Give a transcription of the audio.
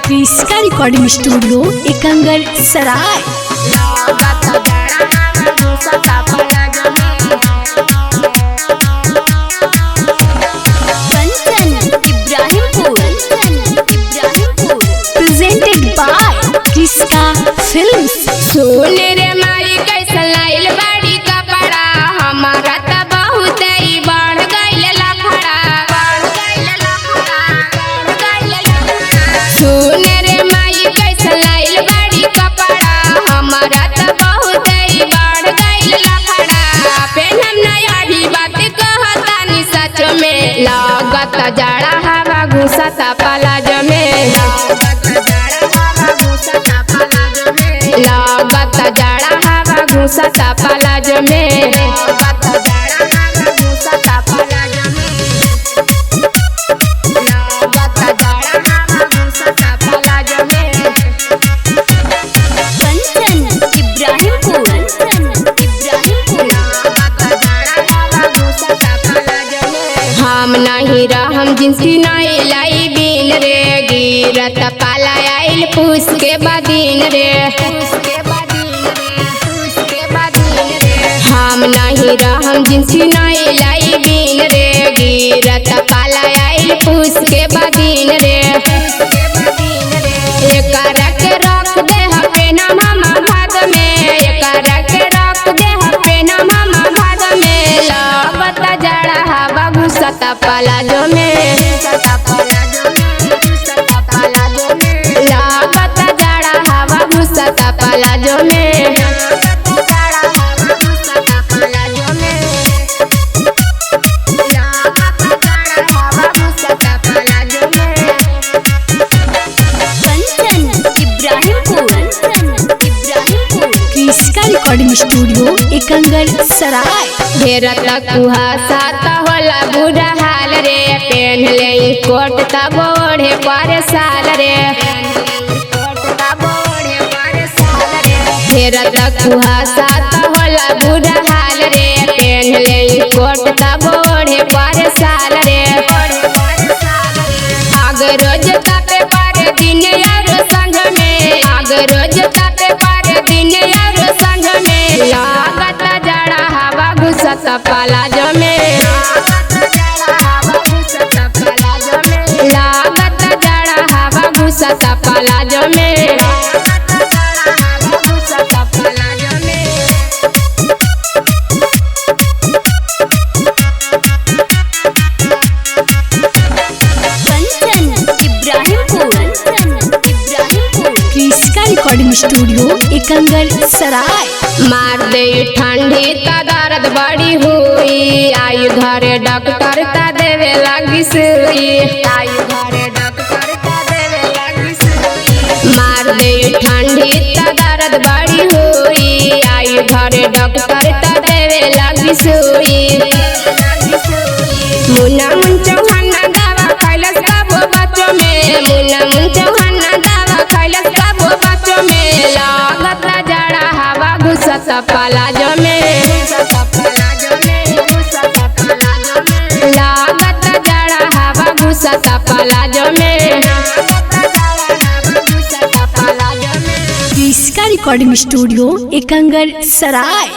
क्रिस्का recording studio Ekangar Sarai. Presented by Kriska films. सुन रे माई कैसा लाइल बाड़ी कपड़ा, हमारा त बहुत ही बढ़ गइल लफड़ा। सुन रे माई कैसा लाइल बाड़ी कपड़ा, हमारा त बहुत ही बढ़ गइल लफड़ा। पेनम नया भी बात कहतानी सच में, लागत जाड़ा हवा घुसता पलाज में। लागत जाड़ा हवा घुसता पलाज में। हम नहीं रहम जिनसी नहीं लाई बीन रे, गिरत पाला आइल पूस के बदीन रे। हम नहीं रहम जिनसी नहीं लाई बीन रे, गिरत पाला आइल पूस के बदीन रे। एकरा के रख दे पे ना मामा भाद में, एकरा के रख दे पे ना मामा भाद में। लागत जाड़ा हवा घुसता पलाजो में। लागत जाड़ा हवा घुसता पलाजो में। क्रिस्का रिकॉर्डिंग स्टूडियो एकंगर सराय। ढेरत कुहासा त होला बुरा हाल रे, पेन ले कोट तब ओढ़े पर साल रे। ढेरत कुहासा त होला बुरा हाल रे, पेन ले कोट तब ओढ़े पर साल रे। आग रोज तापे पर दिन यार संग में, आग रोज तापे पर दिन यार संग में। लागत जाड़ा हवा घुसता पलाजो में। लागत जाड़ा हवा घुसता पलाजो में। क्रिस्का रिकॉर्डिंग स्टूडियो एकंगर सराय। मार दे ठंडी त दर्द बड़ी हुई, आयु घरे डॉक्टर त देवे लगी सुई। मार दे ठंडी त दर्द बड़ी हुई, आयु घरे डॉक्टर त देवे लगी सुई। मुन्ना मुन चौहान दवा खैलस तबो बच्चों में, मुन्ना मुन चौहान दवा खैलस तबो बच्चों में। लागत जाड़ा हवा घुसता पलाजो में। लागत जाड़ा हवा घुसता पलाजो में। क्रिस्का रिकॉर्डिंग स्टूडियो एकंगर सराय।